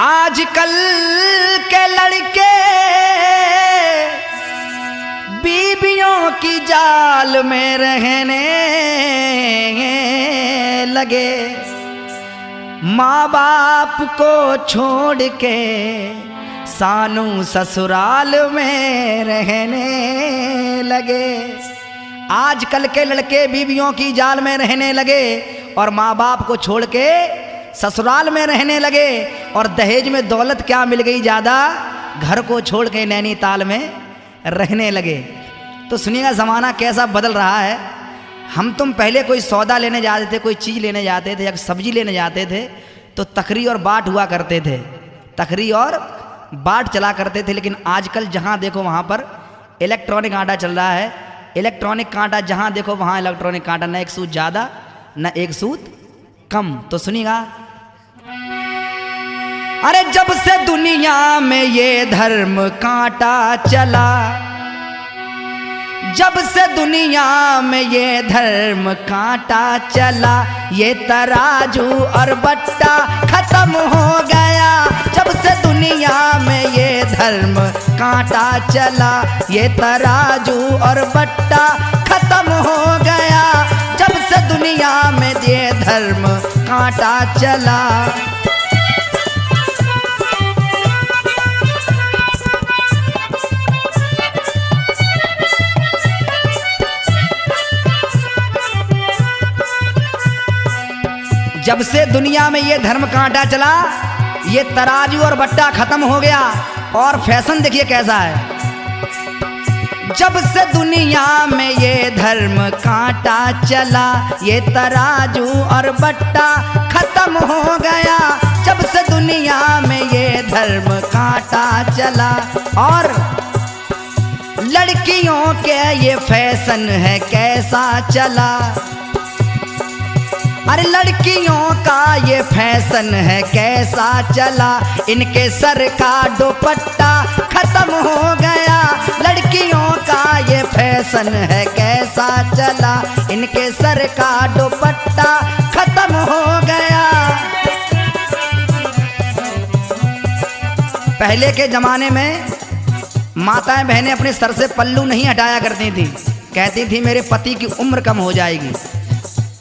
आजकल के लड़के बीबियों की जाल में रहने लगे, माँ बाप को छोड़ के सानू ससुराल में रहने लगे। आजकल के लड़के बीबियों की जाल में रहने लगे और माँ बाप को छोड़ के ससुराल में रहने लगे, और दहेज में दौलत क्या मिल गई ज़्यादा, घर को छोड़ के नैनीताल में रहने लगे। तो सुनिएगा ज़माना कैसा बदल रहा है। हम तुम पहले कोई सौदा लेने जाते थे, कोई चीज़ लेने जाते थे या सब्जी लेने जाते थे तो तकरी और बाट हुआ करते थे, तकरी और बाट चला करते थे। लेकिन आजकल जहाँ देखो वहाँ पर इलेक्ट्रॉनिक आटा चल रहा है। इलेक्ट्रॉनिक कांटा जहाँ देखो वहाँ इलेक्ट्रॉनिक कांटा, न एक सूत ज़्यादा न एक सूत कम। तो सुनिएगा, अरे जब से दुनिया में ये धर्म कांटा चला, जब से दुनिया में ये धर्म कांटा चला, ये तराजू और बट्टा खत्म हो गया। जब से दुनिया में ये धर्म कांटा चला, ये तराजू और बट्टा खत्म हो गया। जब से दुनिया में ये धर्म कांटा चला। जब से दुनिया में ये धर्म कांटा चला, ये तराजू और बट्टा खत्म हो गया। और फैशन देखिए कैसा है। जब से दुनिया में ये धर्म कांटा चला, ये तराजू और बट्टा खत्म हो गया। जब से दुनिया में ये धर्म कांटा चला, और लड़कियों के ये फैशन है कैसा चला। अरे लड़कियों का ये फैशन है कैसा चला, इनके सर का दुपट्टा खत्म हो गया। लड़कियों का ये फैशन है कैसा चला, इनके सर का दुपट्टा खत्म हो गया। पहले के जमाने में माताएं बहनें अपने सर से पल्लू नहीं हटाया करती थी, कहती थी मेरे पति की उम्र कम हो जाएगी।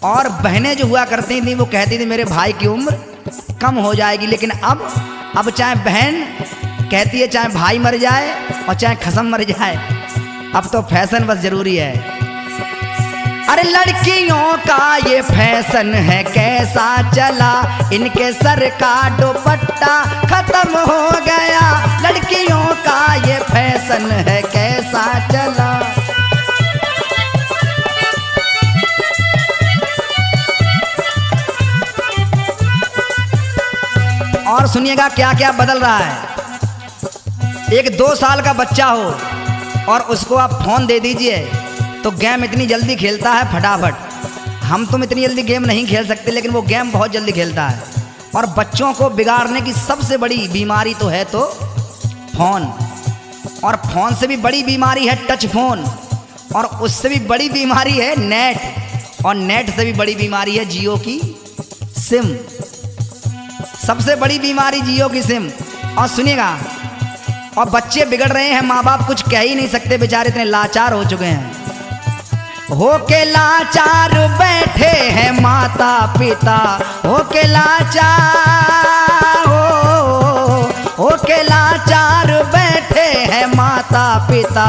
और बहनें जो हुआ करती थी वो कहती थी मेरे भाई की उम्र कम हो जाएगी। लेकिन अब चाहे बहन कहती है चाहे भाई मर जाए और चाहे खसम मर जाए, अब तो फैशन बस जरूरी है। अरे लड़कियों का ये फैशन है कैसा चला, इनके सर का दुपट्टा खत्म हो गया। लड़कियों का ये फैशन है कैसा चला। और सुनिएगा क्या क्या बदल रहा है। एक 2 साल का बच्चा हो और उसको आप फोन दे दीजिए तो गेम इतनी जल्दी खेलता है फटाफट। हम तुम इतनी जल्दी गेम नहीं खेल सकते, लेकिन वो गेम बहुत जल्दी खेलता है। और बच्चों को बिगाड़ने की सबसे बड़ी बीमारी तो है तो फोन, और फोन से भी बड़ी बीमारी है टच फोन, और उससे भी बड़ी बीमारी है नेट, और नेट से भी बड़ी बीमारी है जियो की सिम। सबसे बड़ी बीमारी जियो की सिम। और सुनिएगा, और बच्चे बिगड़ रहे हैं, माँ बाप कुछ कह ही नहीं सकते, बेचारे इतने लाचार हो चुके हैं। होके लाचार बैठे हैं माता पिता, होके लाचार होके लाचार बैठे हैं माता पिता।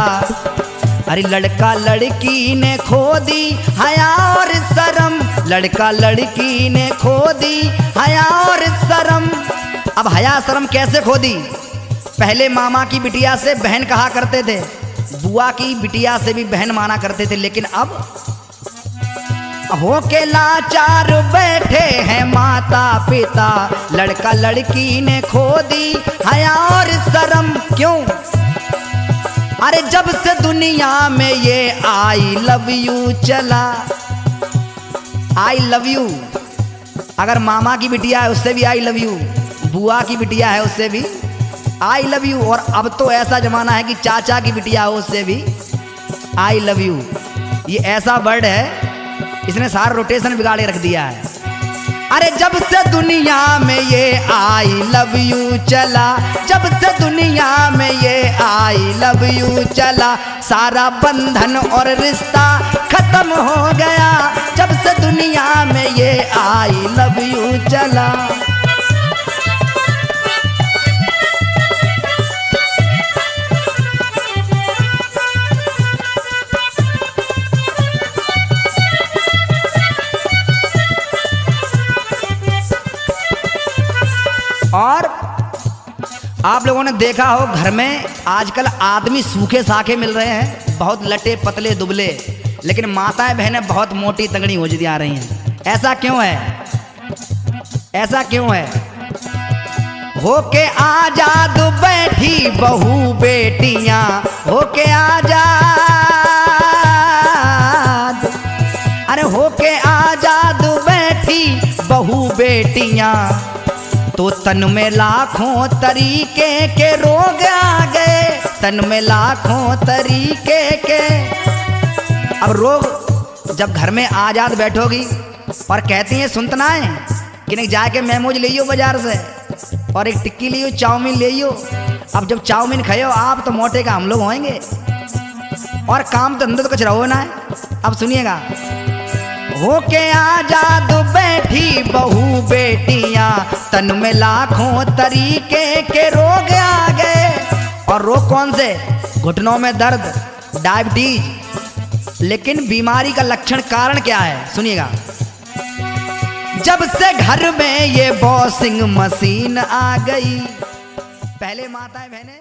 अरे लड़का लड़की ने खो दी हया और शर्म, लड़का लड़की ने खो दी हया और शर्म। अब हया शर्म कैसे खो दी? पहले मामा की बिटिया से बहन कहा करते थे, बुआ की बिटिया से भी बहन माना करते थे। लेकिन अब होके लाचार बैठे हैं माता पिता, लड़का लड़की ने खो दी हया और शर्म। क्यों? अरे जब से दुनिया में ये आई लव यू चला। आई लव यू, अगर मामा की बिटिया है उससे भी आई लव यू, बुआ की बिटिया है उससे भी आई लव यू, और अब तो ऐसा जमाना है कि चाचा की बिटिया हो उससे भी आई लव यू। ये ऐसा वर्ड है, इसने सारा रोटेशन बिगाड़े रख दिया है। अरे जब से दुनिया में ये आई लव यू चला, जब से दुनिया में ये आई लव यू चला, सारा बंधन और रिश्ता खत्म हो गया। जब से दुनिया में ये आई लव यू चला। और आप लोगों ने देखा हो घर में आजकल आदमी सूखे साखे मिल रहे हैं, बहुत लटे पतले दुबले, लेकिन माताएं बहनें बहुत मोटी तगड़ी हो जा रही हैं। ऐसा क्यों है? ऐसा क्यों है? होके आजाद बैठी बहू बेटियां, होके आजाद, अरे होके आजाद बैठी बहू बेटियां, तो तन में लाखों तरीके के रोग आ गए, तन में लाखों तरीके के। अब रोग जब घर में आजाद बैठोगी और कहती हैं सुनतना है कि नहीं, जाके मेमोज ले लियो बाजार से और एक टिक्की लियो, चाउमीन ले लियो। अब जब चाउमीन खाओ आप तो मोटे का हम लोग होएंगे, और काम तो धंधे तो कुछ रहो ना है। अब सुनिएगा, होके आजाद बैठी बहू बेटियां, तन में लाखों तरीके के रोग आ गए। और रोग कौन से? घुटनों में दर्द, डायबिटीज। लेकिन बीमारी का लक्षण कारण क्या है? सुनिएगा, जब से घर में ये वॉशिंग मशीन आ गई। पहले माताएं बहनें